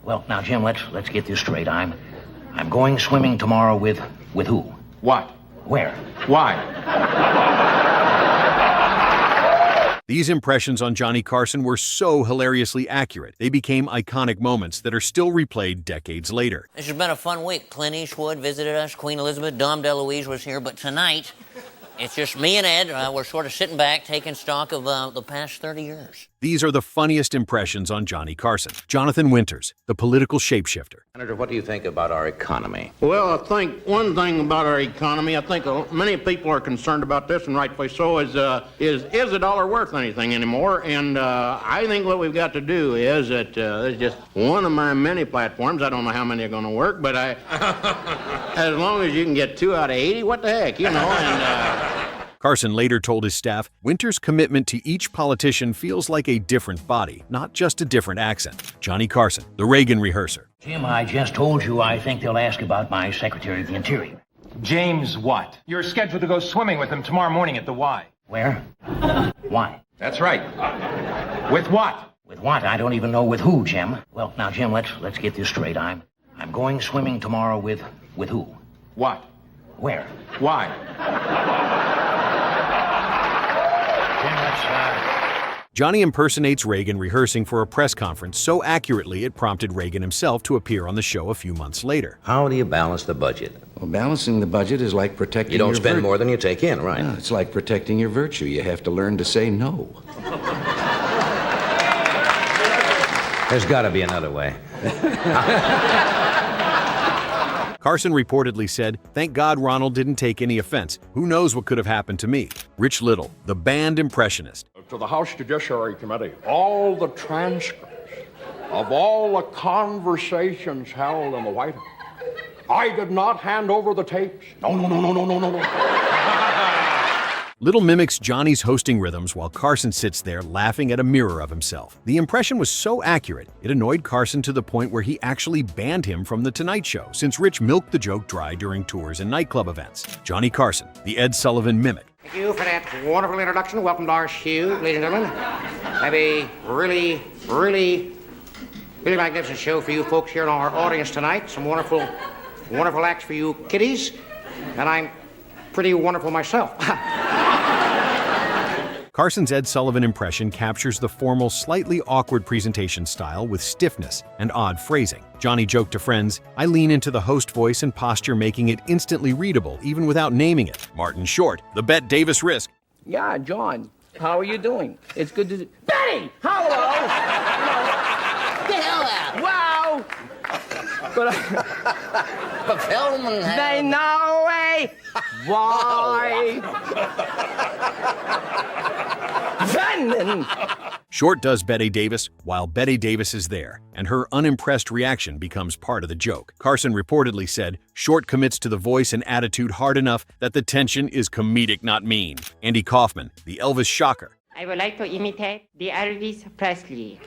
Well, now, Jim, let's get this straight. I'm going swimming tomorrow with who? What? Where? Why? These impressions on Johnny Carson were so hilariously accurate, they became iconic moments that are still replayed decades later. This has been a fun week. Clint Eastwood visited us, Queen Elizabeth, Dom DeLuise was here, but tonight, it's just me and Ed. We're sort of sitting back, taking stock of the past 30 years. These are the funniest impressions on Johnny Carson. Jonathan Winters, the political shapeshifter. Senator, what do you think about our economy? Well, I think one thing about our economy, I think many people are concerned about this, and rightfully so, is the dollar worth anything anymore? And I think what we've got to do is that it's just one of my many platforms. I don't know how many are going to work, but as long as you can get 2 out of 80, what the heck, you know? And Carson later told his staff, Winters' commitment to each politician feels like a different body, not just a different accent. Johnny Carson, the Reagan rehearser. Jim, I just told you I think they'll ask about my Secretary of the Interior. James what? You're scheduled to go swimming with him tomorrow morning at the Y. Where? Why? That's right. With what? With what? I don't even know with who, Jim. Well, now, Jim, let's get this straight. I'm going swimming tomorrow with who? What? Where? Why? Jim, Johnny impersonates Reagan rehearsing for a press conference so accurately it prompted Reagan himself to appear on the show a few months later. How do you balance the budget? Well, balancing the budget is like protecting You don't your spend more than you take in, right? No, it's like protecting your virtue. You have to learn to say no. There's got to be another way. Carson reportedly said, "Thank God Ronald didn't take any offense. Who knows what could have happened to me?" Rich Little, the banned impressionist. To the House Judiciary Committee, all the transcripts of all the conversations held in the White House. I did not hand over the tapes. No. Little mimics Johnny's hosting rhythms while Carson sits there laughing at a mirror of himself. The impression was so accurate, it annoyed Carson to the point where he actually banned him from The Tonight Show, since Rich milked the joke dry during tours and nightclub events. Johnny Carson, the Ed Sullivan mimic. Thank you for that wonderful introduction. Welcome to our show, ladies and gentlemen. I have a really magnificent show for you folks here in our audience tonight. Some wonderful acts for you kiddies. And I'm pretty wonderful myself. Carson's Ed Sullivan impression captures the formal, slightly awkward presentation style with stiffness and odd phrasing. Johnny joked to friends, "I lean into the host voice and posture, making it instantly readable, even without naming it." Martin Short, the Bette Davis risk. Yeah, John, how are you doing? It's good to... Betty! Hello! Get the hell out! Wow! But they know way why. Venom. Short does Bette Davis while Bette Davis is there, and her unimpressed reaction becomes part of the joke. Carson reportedly said, Short commits to the voice and attitude hard enough that the tension is comedic, not mean. Andy Kaufman, the Elvis shocker. I would like to imitate the Elvis Presley.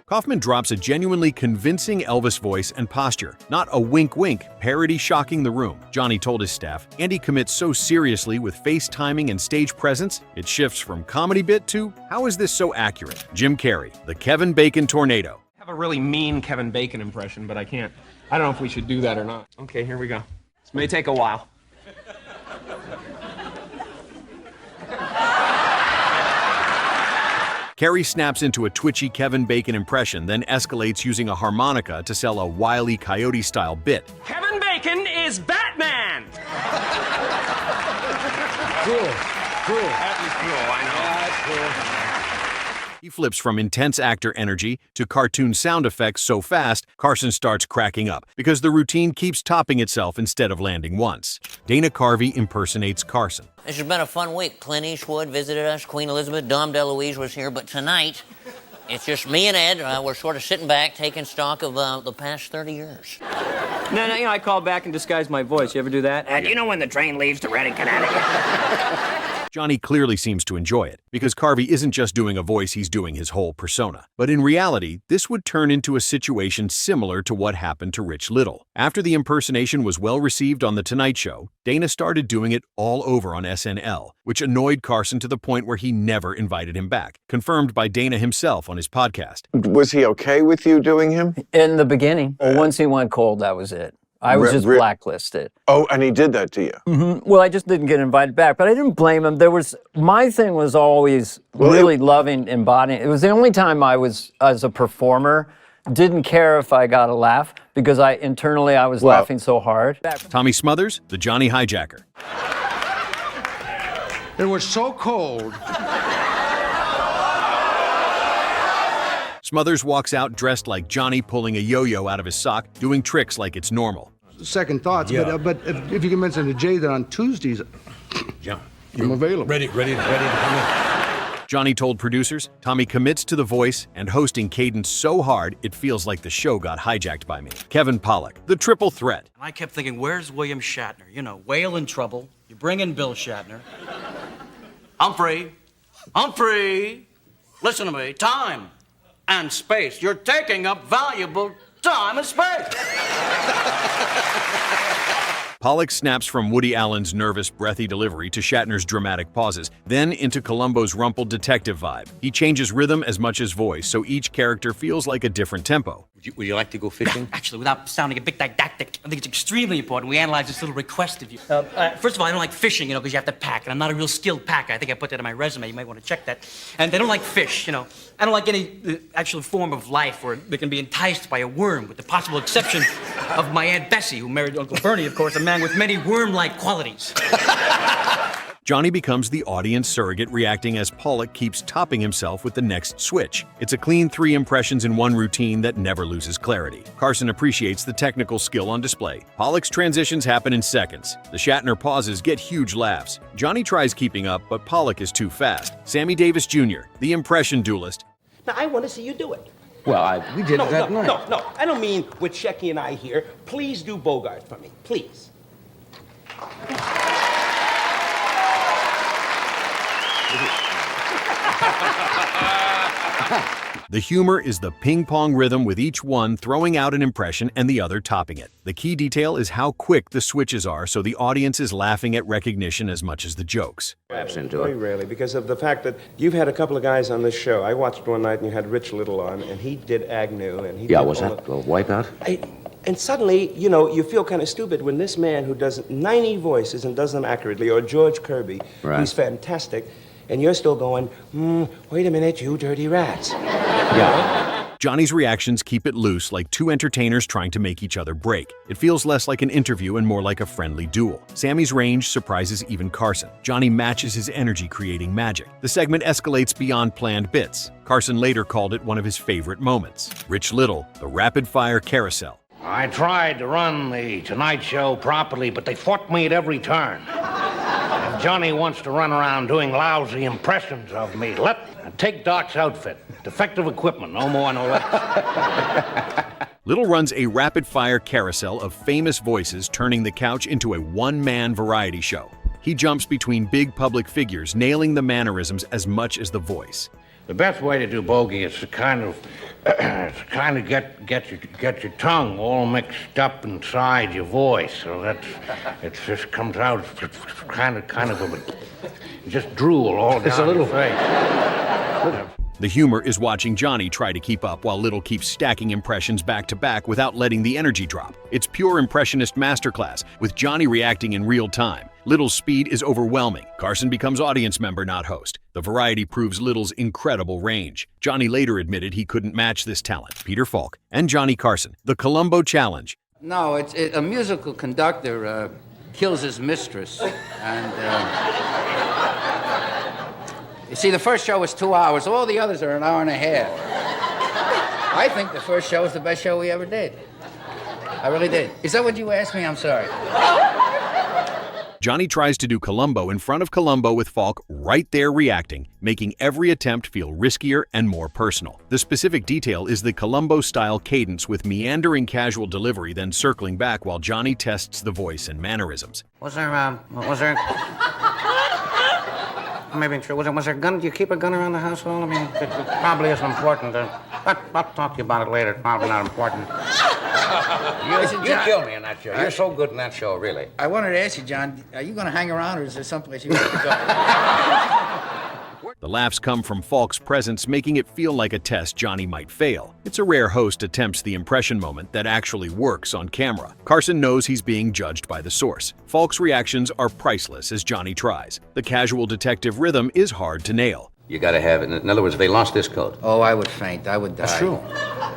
Kaufman drops a genuinely convincing Elvis voice and posture, not a wink-wink parody shocking the room. Johnny told his staff, Andy commits so seriously with face timing and stage presence, it shifts from comedy bit to, how is this so accurate? Jim Carrey, the Kevin Bacon tornado. I have a really mean Kevin Bacon impression, but I can't. I don't know if we should do that or not. Okay, here we go. This may take a while. Carrey snaps into a twitchy Kevin Bacon impression, then escalates using a harmonica to sell a Wile E. Coyote-style bit. Kevin Bacon is Batman! Cool. That was cool, I know. That's cool. He flips from intense actor energy to cartoon sound effects so fast, Carson starts cracking up, because the routine keeps topping itself instead of landing once. Dana Carvey impersonates Carson. This has been a fun week. Clint Eastwood visited us, Queen Elizabeth, Dom DeLuise was here, but tonight, it's just me and Ed. We're sort of sitting back, taking stock of the past 30 years. No, I call back and disguise my voice. You ever do that? Do you know when the train leaves to Reagan, Connecticut? Johnny clearly seems to enjoy it, because Carvey isn't just doing a voice, he's doing his whole persona. But in reality, this would turn into a situation similar to what happened to Rich Little. After the impersonation was well received on The Tonight Show, Dana started doing it all over on SNL, which annoyed Carson to the point where he never invited him back, confirmed by Dana himself on his podcast. Was he okay with you doing him? In the beginning, once he went cold, that was it. I was just blacklisted. Oh, and he did that to you? Mm-hmm. Well, I just didn't get invited back, but I didn't blame him. My thing was always really loving embodying. It was the only time I was, as a performer, didn't care if I got a laugh, because internally I was laughing so hard. Tommy Smothers, the Johnny Hijacker. It was so cold. Smothers walks out dressed like Johnny pulling a yo-yo out of his sock, doing tricks like it's normal. Second thoughts, but if you can mention to Jay that on Tuesdays, I'm available. Ready to come in. Johnny told producers, Tommy commits to the voice and hosting cadence so hard it feels like the show got hijacked by me. Kevin Pollack, the triple threat. I kept thinking, where's William Shatner? You know, whale in trouble. You bring in Bill Shatner. Humphrey, listen to me. Time and space. You're taking up valuable time and space. Pollack snaps from Woody Allen's nervous, breathy delivery to Shatner's dramatic pauses, then into Columbo's rumpled detective vibe. He changes rhythm as much as voice, so each character feels like a different tempo. Would you like to go fishing? Actually, without sounding a bit didactic, I think it's extremely important we analyze this little request of you. First of all, I don't like fishing, because you have to pack, and I'm not a real skilled packer. I think I put that in my resume. You might want to check that. And I don't like fish, I don't like any actual form of life where they can be enticed by a worm, with the possible exception of my Aunt Bessie, who married Uncle Bernie, of course, a man with many worm-like qualities. Johnny becomes the audience surrogate, reacting as Pollack keeps topping himself with the next switch. It's a clean 3 impressions in one routine that never loses clarity. Carson appreciates the technical skill on display. Pollack's transitions happen in seconds. The Shatner pauses get huge laughs. Johnny tries keeping up, but Pollack is too fast. Sammy Davis Jr., the impression duelist. Now, I want to see you do it. Well, we did it that night. No, I don't mean with Shecky and I here. Please do Bogart for me, please. The humor is the ping-pong rhythm, with each one throwing out an impression and the other topping it. The key detail is how quick the switches are, so the audience is laughing at recognition as much as the jokes. Very rarely, because of the fact that you've had a couple of guys on this show. I watched one night and you had Rich Little on, and he did Agnew, and he Yeah, did was that Wipeout? And suddenly, you feel kind of stupid when this man who does 90 voices and does them accurately, or George Kirby, who's fantastic, and you're still going, wait a minute, you dirty rats. Yeah. Johnny's reactions keep it loose, like two entertainers trying to make each other break. It feels less like an interview and more like a friendly duel. Sammy's range surprises even Carson. Johnny matches his energy, creating magic. The segment escalates beyond planned bits. Carson later called it one of his favorite moments. Rich Little, the rapid-fire carousel. I tried to run the Tonight Show properly, but they fought me at every turn. If Johnny wants to run around doing lousy impressions of me, take Doc's outfit. Defective equipment, no more, no less. Little runs a rapid-fire carousel of famous voices, turning the couch into a one-man variety show. He jumps between big public figures, nailing the mannerisms as much as the voice. The best way to do bogey is to kind of get your tongue all mixed up inside your voice, so that it just comes out kind of just drool all down your face. The humor is watching Johnny try to keep up while Little keeps stacking impressions back to back without letting the energy drop. It's pure impressionist masterclass, with Johnny reacting in real time. Little's speed is overwhelming. Carson becomes audience member, not host. The variety proves Little's incredible range. Johnny later admitted he couldn't match this talent. Peter Falk and Johnny Carson, the Columbo Challenge. No, a musical conductor kills his mistress, and you see, the first show was 2 hours. All the others are an hour and a half. I think the first show was the best show we ever did. I really did. Is that what you asked me? I'm sorry. Johnny tries to do Columbo in front of Columbo with Falk right there reacting, making every attempt feel riskier and more personal. The specific detail is the Columbo-style cadence with meandering casual delivery, then circling back while Johnny tests the voice and mannerisms. Was there Maybe true. Was there a gun? Do you keep a gun around the house at all? I mean, it probably isn't important. I'll talk to you about it later. It's probably not important. You killed me in that show. You're so good in that show, really. I wanted to ask you, John, are you going to hang around or is there someplace you want to go? The laughs come from Falk's presence, making it feel like a test Johnny might fail. It's a rare host attempts the impression moment that actually works on camera. Carson knows he's being judged by the source. Falk's reactions are priceless as Johnny tries. The casual detective rhythm is hard to nail. You gotta have it. In other words, if they lost this coat. Oh, I would faint. I would die. That's true.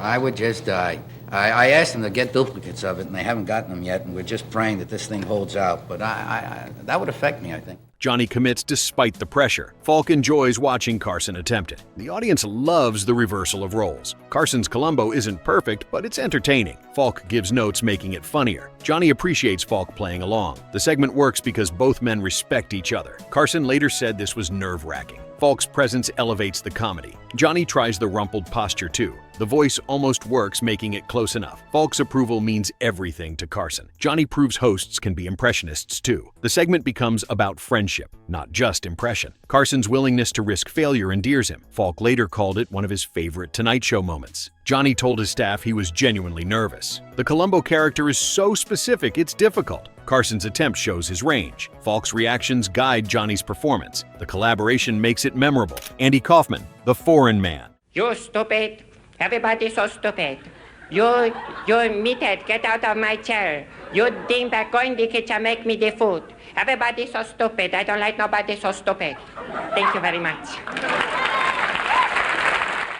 I would just die. I asked them to get duplicates of it, and they haven't gotten them yet, and we're just praying that this thing holds out. But that would affect me, I think. Johnny commits despite the pressure. Falk enjoys watching Carson attempt it. The audience loves the reversal of roles. Carson's Columbo isn't perfect, but it's entertaining. Falk gives notes, making it funnier. Johnny appreciates Falk playing along. The segment works because both men respect each other. Carson later said this was nerve-wracking. Falk's presence elevates the comedy. Johnny tries the rumpled posture too. The voice almost works, making it close enough. Falk's approval means everything to Carson. Johnny proves hosts can be impressionists too. The segment becomes about friendship, not just impression. Carson's willingness to risk failure endears him. Falk later called it one of his favorite Tonight Show moments. Johnny told his staff he was genuinely nervous. The Columbo character is so specific it's difficult. Carson's attempt shows his range. Falk's reactions guide Johnny's performance. The collaboration makes it memorable. Andy Kaufman, the foreign man. You stupid. Everybody's so stupid. You meathead, get out of my chair. You dingbat, go in the kitchen, make me the food. Everybody's so stupid. I don't like nobody so stupid. Thank you very much.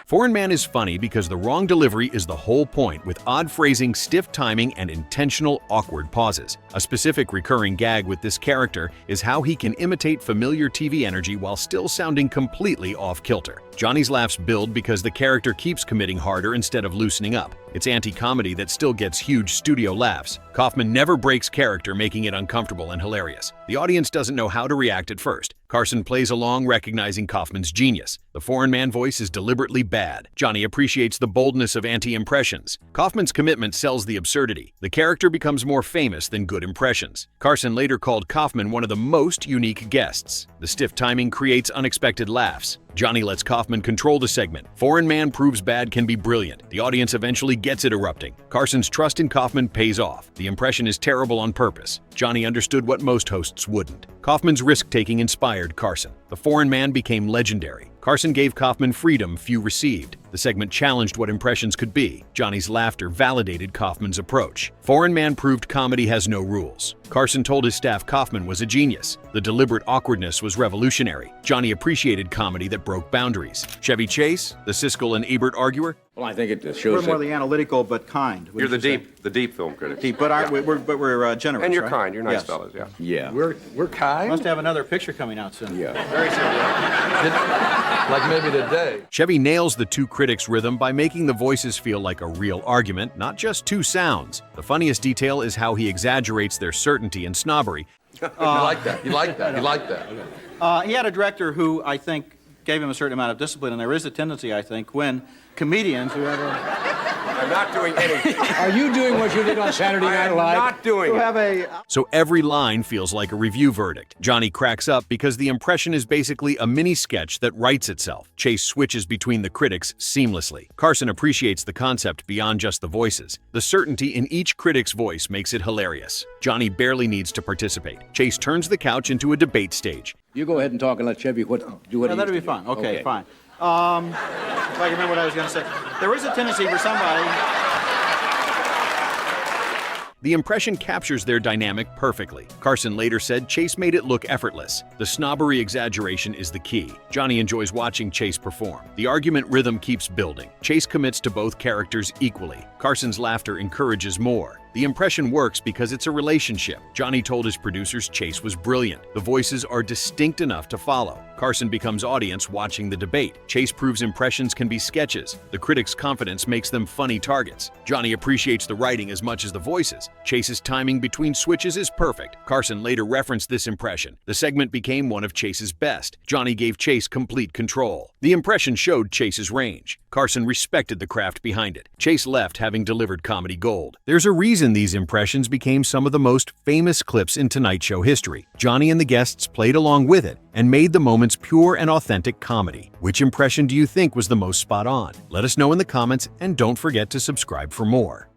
Foreign Man is funny because the wrong delivery is the whole point, with odd phrasing, stiff timing, and intentional awkward pauses. A specific recurring gag with this character is how he can imitate familiar TV energy while still sounding completely off-kilter. Johnny's laughs build because the character keeps committing harder instead of loosening up. It's anti-comedy that still gets huge studio laughs. Kaufman never breaks character, making it uncomfortable and hilarious. The audience doesn't know how to react at first. Carson plays along, recognizing Kaufman's genius. The foreign man voice is deliberately bad. Johnny appreciates the boldness of anti-impressions. Kaufman's commitment sells the absurdity. The character becomes more famous than good impressions. Carson later called Kaufman one of the most unique guests. The stiff timing creates unexpected laughs. Johnny lets Kaufman control the segment. Foreign Man proves bad can be brilliant. The audience eventually gets it erupting. Carson's trust in Kaufman pays off. The impression is terrible on purpose. Johnny understood what most hosts wouldn't. Kaufman's risk-taking inspired Carson. The foreign man became legendary. Carson gave Kaufman freedom few received. The segment challenged what impressions could be. Johnny's laughter validated Kaufman's approach. Foreign Man proved comedy has no rules. Carson told his staff Kaufman was a genius. The deliberate awkwardness was revolutionary. Johnny appreciated comedy that broke boundaries. Chevy Chase, the Siskel and Ebert arguer. Well, I think it shows We're more the analytical but kind. You're the deep film critic. Deep, but we're generous. And you're right? kind. You're nice Yes. fellas, yeah. Yeah. We're kind? Must have another picture coming out soon. Yeah. Very soon. Like maybe today. Chevy nails the two critics' rhythm by making the voices feel like a real argument, not just two sounds. The funniest detail is how he exaggerates their certainty and snobbery. You like that. You like that. You like that. He had a director who I think gave him a certain amount of discipline, and there is a tendency, I think, when comedians who have I'm not doing anything. Are you doing what you did on Saturday Night Live? I'm not doing it. So every line feels like a review verdict. Johnny cracks up because the impression is basically a mini sketch that writes itself. Chase switches between the critics seamlessly. Carson appreciates the concept beyond just the voices. The certainty in each critic's voice makes it hilarious. Johnny barely needs to participate. Chase turns the couch into a debate stage. You go ahead and talk and let Chevy do what that'd be fine. Okay, fine. If I can remember what I was going to say. There is a tendency for somebody. The impression captures their dynamic perfectly. Carson later said Chase made it look effortless. The snobbery exaggeration is the key. Johnny enjoys watching Chase perform. The argument rhythm keeps building. Chase commits to both characters equally. Carson's laughter encourages more. The impression works because it's a relationship. Johnny told his producers Chase was brilliant. The voices are distinct enough to follow. Carson becomes audience watching the debate. Chase proves impressions can be sketches. The critics' confidence makes them funny targets. Johnny appreciates the writing as much as the voices. Chase's timing between switches is perfect. Carson later referenced this impression. The segment became one of Chase's best. Johnny gave Chase complete control. The The impression showed Chase's range. Carson respected the craft behind it. Chase left having delivered comedy gold. There's a reason these impressions became some of the most famous clips in Tonight Show history. Johnny and the guests played along with it and made the moments pure and authentic comedy. Which impression do you think was the most spot on? Let us know in the comments, and don't forget to subscribe for more.